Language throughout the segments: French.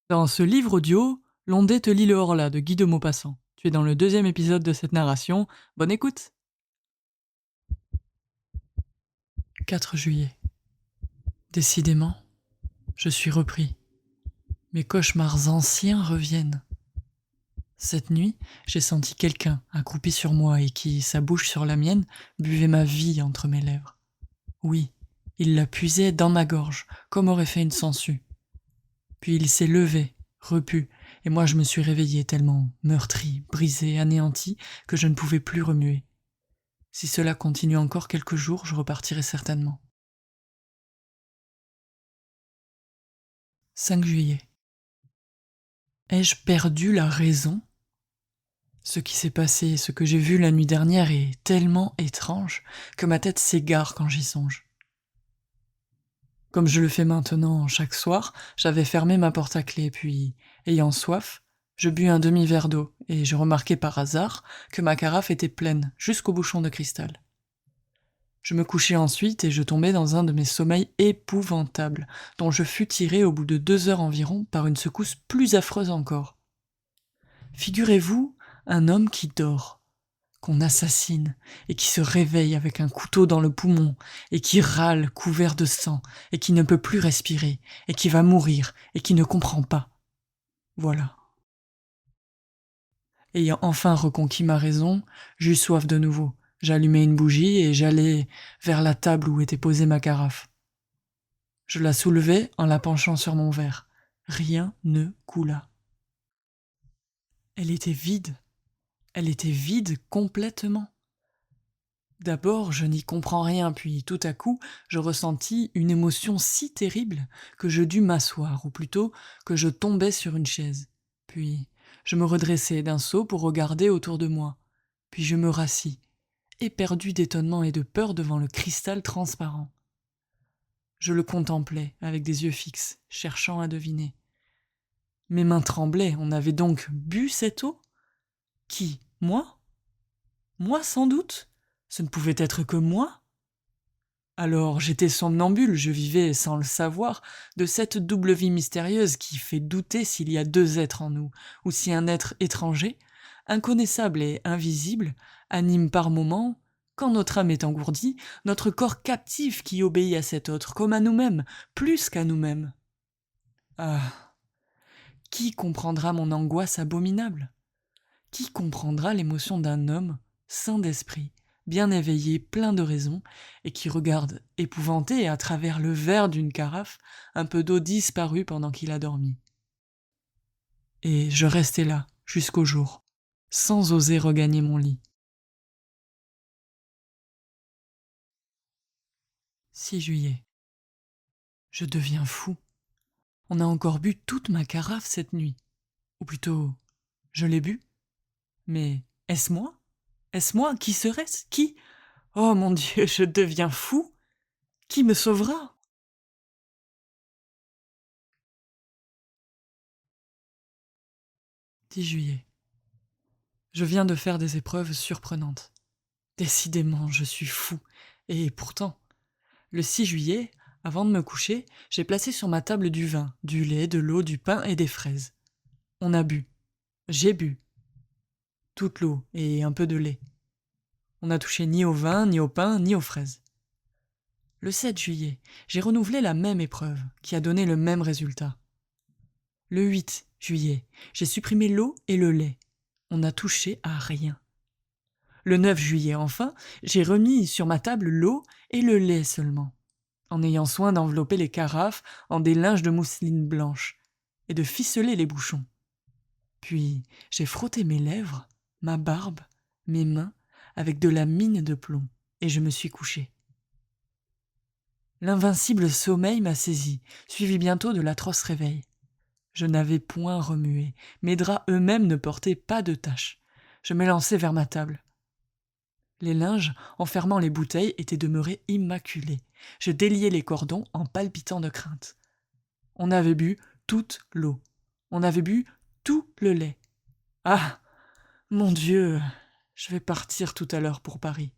Dans ce livre audio, L'Ondée te lit le Horla de Guy de Maupassant. Tu es dans le deuxième épisode de cette narration. Bonne écoute. 4 juillet. Décidément, je suis repris. Mes cauchemars anciens reviennent. Cette nuit, j'ai senti quelqu'un accroupi sur moi et qui, sa bouche sur la mienne, buvait ma vie entre mes lèvres. Oui, il la puisait dans ma gorge, comme aurait fait une sangsue. Puis il s'est levé, repu, et moi je me suis réveillé tellement meurtri, brisé, anéanti, que je ne pouvais plus remuer. Si cela continue encore quelques jours, je repartirai certainement. 5 juillet. Ai-je perdu la raison ? Ce qui s'est passé, ce que j'ai vu la nuit dernière est tellement étrange que ma tête s'égare quand j'y songe. Comme je le fais maintenant chaque soir, j'avais fermé ma porte à clé, puis, ayant soif, je bus un demi-verre d'eau, et je remarquai par hasard que ma carafe était pleine, jusqu'au bouchon de cristal. Je me couchai ensuite et je tombai dans un de mes sommeils épouvantables, dont je fus tiré au bout de 2 heures environ par une secousse plus affreuse encore. Figurez-vous un homme qui dort, qu'on assassine, et qui se réveille avec un couteau dans le poumon, et qui râle couvert de sang, et qui ne peut plus respirer, et qui va mourir, et qui ne comprend pas. Voilà. Ayant enfin reconquis ma raison, j'eus soif de nouveau. J'allumai une bougie et j'allai vers la table où était posée ma carafe. Je la soulevai en la penchant sur mon verre. Rien ne coula. Elle était vide. Elle était vide complètement. D'abord, je n'y comprends rien, puis tout à coup, je ressentis une émotion si terrible que je dus m'asseoir, ou plutôt que je tombai sur une chaise. Puis, je me redressai d'un saut pour regarder autour de moi. Puis je me rassis, éperdu d'étonnement et de peur devant le cristal transparent. Je le contemplais avec des yeux fixes, cherchant à deviner. Mes mains tremblaient, on avait donc bu cette eau ? Qui ? Moi ? Moi sans doute ? Ce ne pouvait être que moi ? Alors j'étais somnambule, je vivais, sans le savoir, de cette double vie mystérieuse qui fait douter s'il y a 2 êtres en nous, ou si un être étranger, inconnaissable et invisible, anime par moments, quand notre âme est engourdie, notre corps captif qui obéit à cet autre, comme à nous-mêmes, plus qu'à nous-mêmes. Ah, qui comprendra mon angoisse abominable ? Qui comprendra l'émotion d'un homme, sain d'esprit, bien éveillé, plein de raison, et qui regarde, épouvanté, à travers le verre d'une carafe, un peu d'eau disparue pendant qu'il a dormi. Et je restai là, jusqu'au jour, sans oser regagner mon lit. 6 juillet. Je deviens fou. On a encore bu toute ma carafe cette nuit. Ou plutôt, je l'ai bu. Mais est-ce moi ? Est-ce moi ? Qui serait-ce ? Qui ? Oh mon Dieu, je deviens fou. Qui me sauvera ? 10 juillet. Je viens de faire des épreuves surprenantes. Décidément, je suis fou. Et pourtant, le 6 juillet, avant de me coucher, j'ai placé sur ma table du vin, du lait, de l'eau, du pain et des fraises. On a bu. J'ai bu. Toute l'eau et un peu de lait. On n'a touché ni au vin, ni au pain, ni aux fraises. Le 7 juillet, j'ai renouvelé la même épreuve, qui a donné le même résultat. Le 8 juillet, j'ai supprimé l'eau et le lait. On n'a touché à rien. Le 9 juillet, enfin, j'ai remis sur ma table l'eau et le lait seulement, en ayant soin d'envelopper les carafes en des linges de mousseline blanche et de ficeler les bouchons. Puis j'ai frotté mes lèvres, ma barbe, mes mains avec de la mine de plomb, et je me suis couché. L'invincible sommeil m'a saisi, suivi bientôt de l'atroce réveil. Je n'avais point remué, mes draps eux-mêmes ne portaient pas de taches. Je m'élançai vers ma table. Les linges, enfermant les bouteilles, étaient demeurés immaculés. Je déliai les cordons en palpitant de crainte. On avait bu toute l'eau. On avait bu tout le lait. Ah, mon Dieu, je vais partir tout à l'heure pour Paris.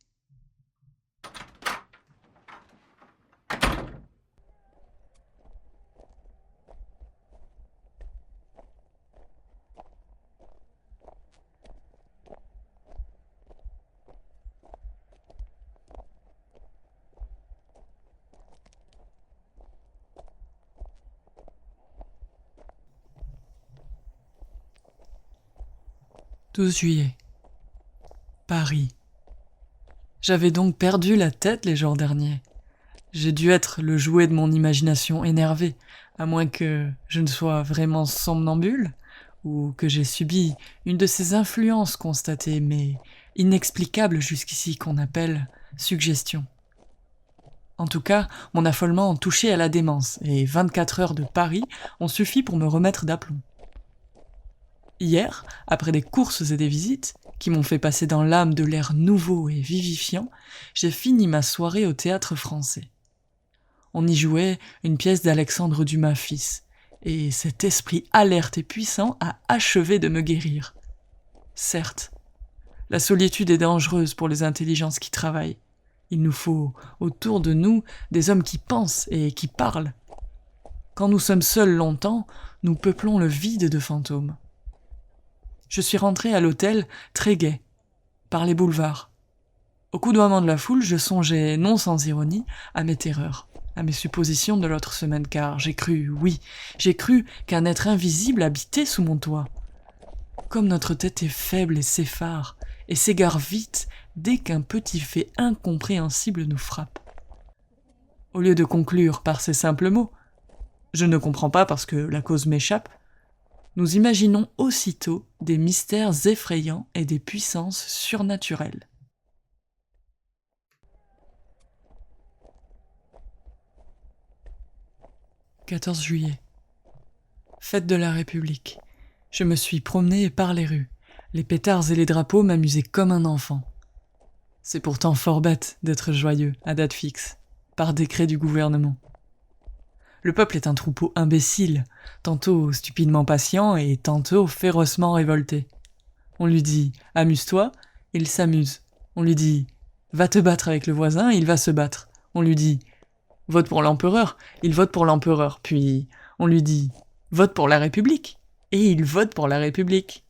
12 juillet. Paris. J'avais donc perdu la tête les jours derniers. J'ai dû être le jouet de mon imagination énervée, à moins que je ne sois vraiment somnambule, ou que j'ai subi une de ces influences constatées mais inexplicables jusqu'ici qu'on appelle suggestion. En tout cas, mon affolement touchait à la démence, et 24 heures de Paris ont suffi pour me remettre d'aplomb. Hier, après des courses et des visites, qui m'ont fait passer dans l'âme de l'air nouveau et vivifiant, j'ai fini ma soirée au Théâtre Français. On y jouait une pièce d'Alexandre Dumas fils, et cet esprit alerte et puissant a achevé de me guérir. Certes, la solitude est dangereuse pour les intelligences qui travaillent. Il nous faut autour de nous des hommes qui pensent et qui parlent. Quand nous sommes seuls longtemps, nous peuplons le vide de fantômes. Je suis rentré à l'hôtel très gai, par les boulevards. Au coudoiement de la foule, je songeais, non sans ironie, à mes terreurs, à mes suppositions de l'autre semaine, car j'ai cru, oui, j'ai cru qu'un être invisible habitait sous mon toit. Comme notre tête est faible et s'effare, et s'égare vite dès qu'un petit fait incompréhensible nous frappe. Au lieu de conclure par ces simples mots, je ne comprends pas parce que la cause m'échappe, nous imaginons aussitôt des mystères effrayants et des puissances surnaturelles. « 14 juillet. Fête de la République. Je me suis promené par les rues. Les pétards et les drapeaux m'amusaient comme un enfant. C'est pourtant fort bête d'être joyeux à date fixe, par décret du gouvernement. Le peuple est un troupeau imbécile, tantôt stupidement patient et tantôt férocement révolté. On lui dit « amuse-toi », il s'amuse. On lui dit « va te battre avec le voisin », il va se battre. On lui dit « vote pour l'empereur », il vote pour l'empereur. Puis on lui dit « vote pour la République », et il vote pour la République.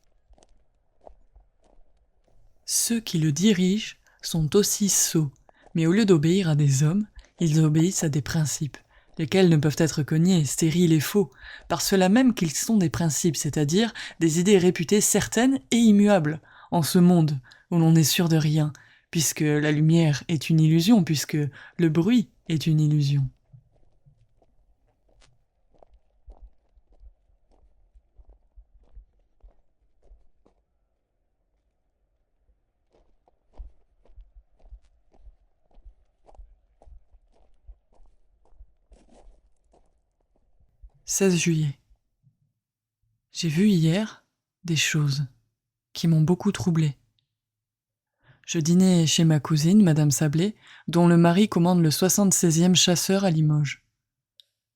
Ceux qui le dirigent sont aussi sots, mais au lieu d'obéir à des hommes, ils obéissent à des principes, lesquels ne peuvent être cognés, stériles et faux, par cela même qu'ils sont des principes, c'est-à-dire des idées réputées certaines et immuables, en ce monde où l'on n'est sûr de rien, puisque la lumière est une illusion, puisque le bruit est une illusion. « 16 juillet. J'ai vu hier des choses qui m'ont beaucoup troublé. Je dînais chez ma cousine, Madame Sablé, dont le mari commande le 76e chasseur à Limoges.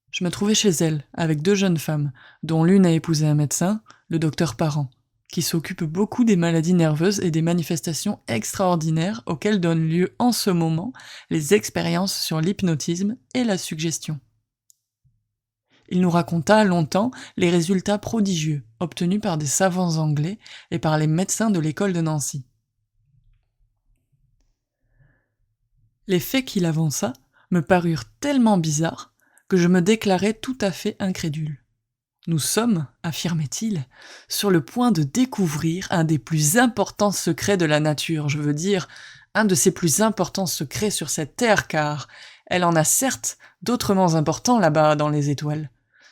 Je me trouvais chez elle, avec 2 jeunes femmes, dont l'une a épousé un médecin, le docteur Parent, qui s'occupe beaucoup des maladies nerveuses et des manifestations extraordinaires auxquelles donnent lieu en ce moment les expériences sur l'hypnotisme et la suggestion. Il nous raconta longtemps les résultats prodigieux obtenus par des savants anglais et par les médecins de l'école de Nancy. Les faits qu'il avança me parurent tellement bizarres que je me déclarai tout à fait incrédule. Nous sommes, affirmait-il, sur le point de découvrir un des plus importants secrets de la nature, je veux dire, un de ses plus importants secrets sur cette terre, car elle en a certes d'autrement importants là-bas dans les étoiles.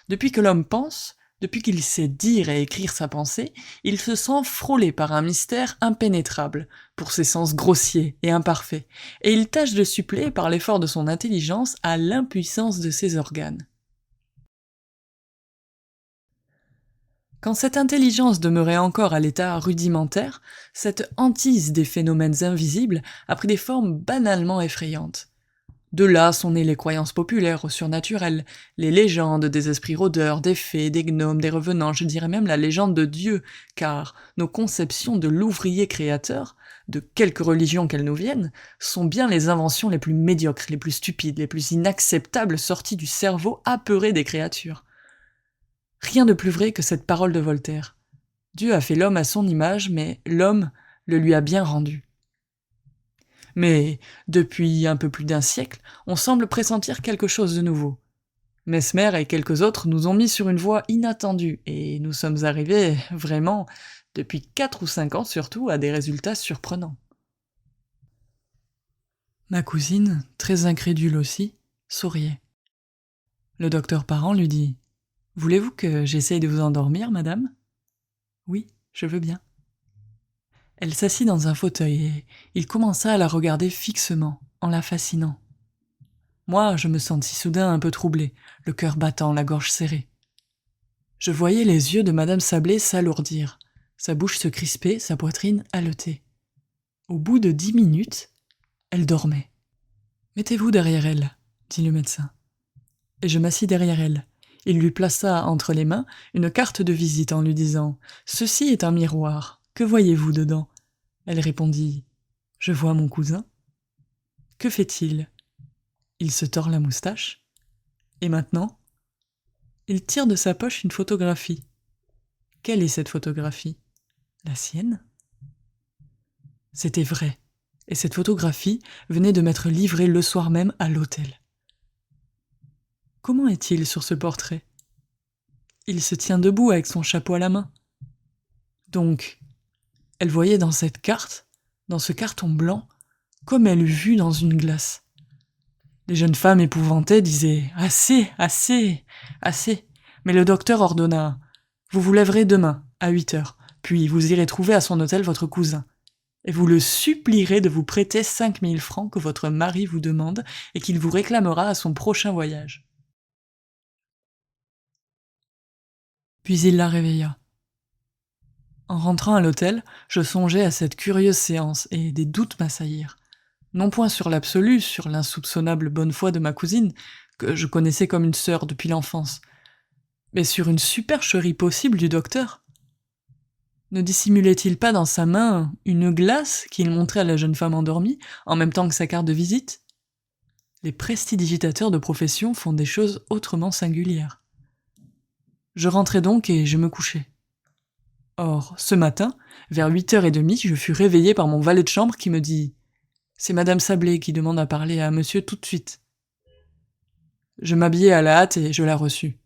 Depuis que l'homme pense, depuis qu'il sait dire et écrire sa pensée, il se sent frôlé par un mystère impénétrable, pour ses sens grossiers et imparfaits, et il tâche de suppléer par l'effort de son intelligence à l'impuissance de ses organes. Quand cette intelligence demeurait encore à l'état rudimentaire, cette hantise des phénomènes invisibles a pris des formes banalement effrayantes. De là sont nées les croyances populaires au surnaturel, les légendes des esprits rôdeurs, des fées, des gnomes, des revenants, je dirais même la légende de Dieu, car nos conceptions de l'ouvrier créateur, de quelque religion qu'elles nous viennent, sont bien les inventions les plus médiocres, les plus stupides, les plus inacceptables sorties du cerveau apeuré des créatures. Rien de plus vrai que cette parole de Voltaire. Dieu a fait l'homme à son image, mais l'homme le lui a bien rendu. Mais, depuis un peu plus d'1 siècle, on semble pressentir quelque chose de nouveau. Mesmer et quelques autres nous ont mis sur une voie inattendue, et nous sommes arrivés, vraiment, depuis 4 ou 5 ans surtout, a des résultats surprenants. Ma cousine, très incrédule aussi, souriait. Le docteur Parent lui dit « Voulez-vous que j'essaye de vous endormir, madame ?»« Oui, je veux bien. » Elle s'assit dans un fauteuil et il commença à la regarder fixement, en la fascinant. Moi, je me sentis soudain un peu troublé, le cœur battant, la gorge serrée. Je voyais les yeux de madame Sablé s'alourdir, sa bouche se crisper, sa poitrine haleter. Au bout de 10 minutes, elle dormait. « Mettez-vous derrière elle, » dit le médecin. Et je m'assis derrière elle. Il lui plaça entre les mains une carte de visite en lui disant « Ceci est un miroir, que voyez-vous dedans ?» Elle répondit « Je vois mon cousin. »« Que fait-il » Il se tord la moustache. Et maintenant ? Il tire de sa poche une photographie. Quelle est cette photographie ? La sienne ? C'était vrai, et cette photographie venait de m'être livrée le soir même à l'hôtel. Comment est-il sur ce portrait ? Il se tient debout avec son chapeau à la main. Donc, elle voyait dans cette carte, dans ce carton blanc, comme elle eût vu dans une glace. Les jeunes femmes épouvantées disaient « Assez, assez, assez !» Mais le docteur ordonna « Vous vous lèverez demain, à 8 heures, puis vous irez trouver à son hôtel votre cousin, et vous le supplierez de vous prêter 5 000 francs que votre mari vous demande et qu'il vous réclamera à son prochain voyage. » Puis il la réveilla. En rentrant à l'hôtel, je songeais à cette curieuse séance et des doutes m'assaillirent. Non point sur l'absolu, sur l'insoupçonnable bonne foi de ma cousine, que je connaissais comme une sœur depuis l'enfance, mais sur une supercherie possible du docteur. Ne dissimulait-il pas dans sa main une glace qu'il montrait à la jeune femme endormie, en même temps que sa carte de visite ? Les prestidigitateurs de profession font des choses autrement singulières. Je rentrai donc et je me couchai. Or, ce matin, vers 8h30, je fus réveillé par mon valet de chambre qui me dit « C'est madame Sablé qui demande à parler à monsieur tout de suite. » Je m'habillai à la hâte et je la reçus.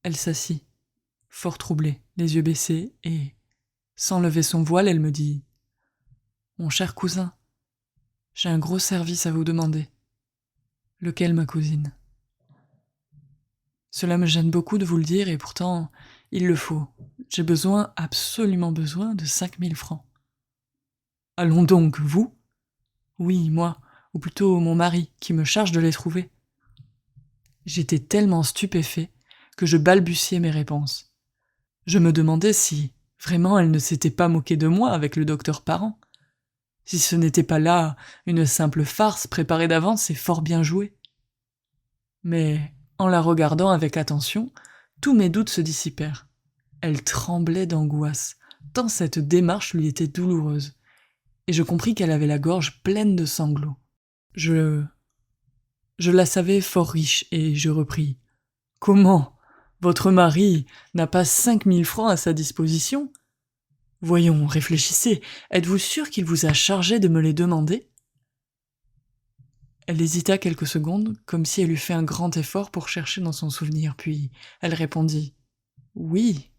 Elle s'assit, fort troublée, les yeux baissés, et, sans lever son voile, elle me dit « Mon cher cousin, j'ai un gros service à vous demander. » « Lequel, ma cousine ? » « Cela me gêne beaucoup de vous le dire, et pourtant, il le faut. J'ai besoin, absolument besoin, de 5 000 francs. »« Allons donc, vous ? » ?»« Oui, moi, ou plutôt mon mari, qui me charge de les trouver. » J'étais tellement stupéfait que je balbutiai mes réponses. Je me demandais si, vraiment, elle ne s'était pas moquée de moi avec le docteur Parent. Si ce n'était pas là une simple farce préparée d'avance et fort bien jouée. Mais, en la regardant avec attention, tous mes doutes se dissipèrent. Elle tremblait d'angoisse, tant cette démarche lui était douloureuse, et je compris qu'elle avait la gorge pleine de sanglots. Je la savais fort riche, et je repris « Comment ? Votre mari n'a pas 5 000 francs à sa disposition ? Voyons, réfléchissez, êtes-vous sûr qu'il vous a chargé de me les demander ?» Elle hésita quelques secondes, comme si elle eût fait un grand effort pour chercher dans son souvenir, puis elle répondit « Oui,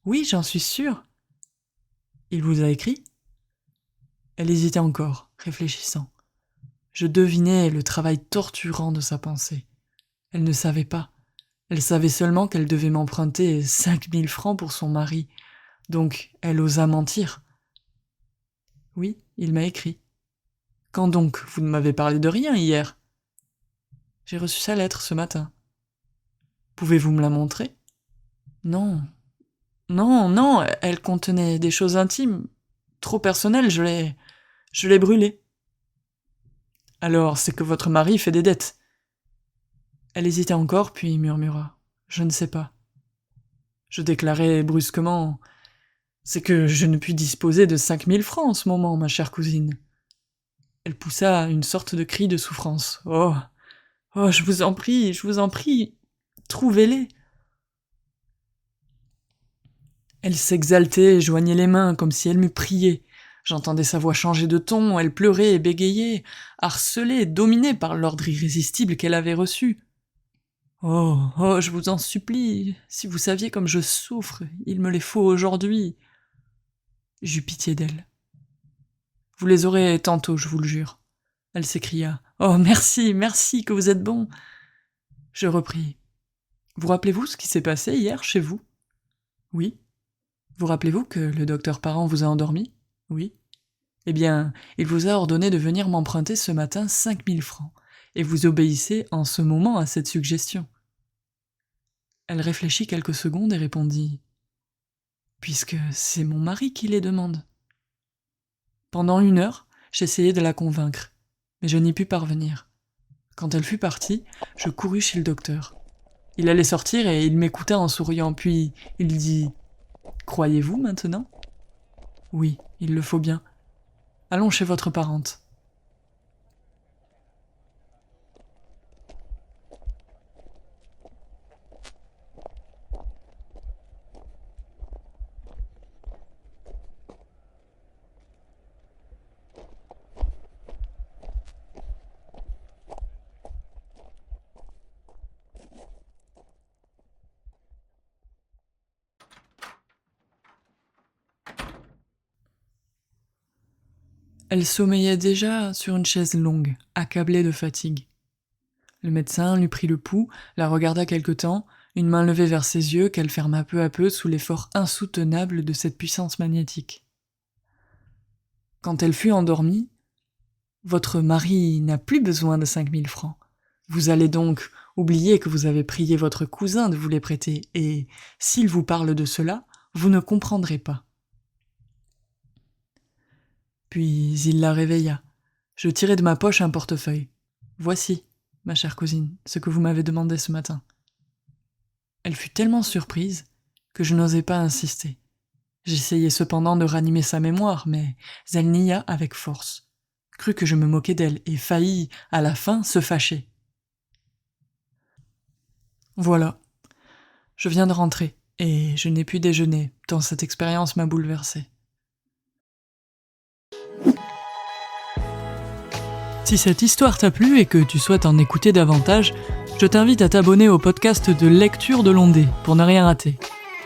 oui, j'en suis sûre. »« Il vous a écrit ?» Elle hésitait encore, réfléchissant. Je devinais le travail torturant de sa pensée. Elle ne savait pas. Elle savait seulement qu'elle devait m'emprunter 5 000 francs pour son mari, donc elle osa mentir. « Oui, il m'a écrit. »« Quand donc ? Vous ne m'avez parlé de rien hier. »« J'ai reçu sa lettre ce matin. »« Pouvez-vous me la montrer ? » ?»« Non. Non, non, elle contenait des choses intimes, trop personnelles, je l'ai brûlée. »« Alors, c'est que votre mari fait des dettes. » Elle hésita encore, puis murmura « Je ne sais pas. » Je déclarai brusquement « C'est que je ne puis disposer de 5 000 francs en ce moment, ma chère cousine. » Elle poussa une sorte de cri de souffrance. « Oh, oh, je vous en prie, trouvez-les !» Elle s'exaltait et joignait les mains comme si elle m'eût prié. J'entendais sa voix changer de ton, elle pleurait et bégayait, harcelée, dominée par l'ordre irrésistible qu'elle avait reçu. Oh, je vous en supplie, si vous saviez comme je souffre, il me les faut aujourd'hui. » J'eus pitié d'elle. « Vous les aurez tantôt, je vous le jure. » Elle s'écria. « Oh, merci, merci, que vous êtes bon. » Je repris. « Vous rappelez-vous ce qui s'est passé hier chez vous ? » ?»« Oui. » »« Vous rappelez-vous que le docteur Parent vous a endormi ? » ?»« Oui. » »« Eh bien, il vous a ordonné de venir m'emprunter ce matin 5000 francs, et vous obéissez en ce moment à cette suggestion. » Elle réfléchit quelques secondes et répondit « Puisque c'est mon mari qui les demande. » Pendant 1 heure, j'essayai de la convaincre, mais je n'y pus parvenir. Quand elle fut partie, je courus chez le docteur. Il allait sortir et il m'écouta en souriant, puis il dit « Croyez-vous maintenant ? » ?»« Oui, il le faut bien. Allons chez votre parente. » Elle sommeillait déjà sur une chaise longue, accablée de fatigue. Le médecin lui prit le pouls, la regarda quelque temps, une main levée vers ses yeux qu'elle ferma peu à peu sous l'effort insoutenable de cette puissance magnétique. Quand elle fut endormie, « Votre mari n'a plus besoin de 5000 francs. Vous allez donc oublier que vous avez prié votre cousin de vous les prêter, et s'il vous parle de cela, vous ne comprendrez pas. » Puis il la réveilla. Je tirai de ma poche un portefeuille. « Voici, ma chère cousine, ce que vous m'avez demandé ce matin. » Elle fut tellement surprise que je n'osai pas insister. J'essayai cependant de ranimer sa mémoire, mais elle nia avec force, crut que je me moquais d'elle et faillit, à la fin, se fâcher. Voilà, je viens de rentrer, et je n'ai pu déjeuner, tant cette expérience m'a bouleversée. Si cette histoire t'a plu et que tu souhaites en écouter davantage, je t'invite à t'abonner au podcast de Lecture de Londé pour ne rien rater.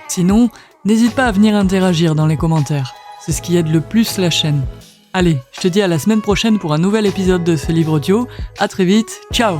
Sinon, n'hésite pas à venir interagir dans les commentaires, c'est ce qui aide le plus la chaîne. Allez, je te dis à la semaine prochaine pour un nouvel épisode de ce livre audio, à très vite, ciao!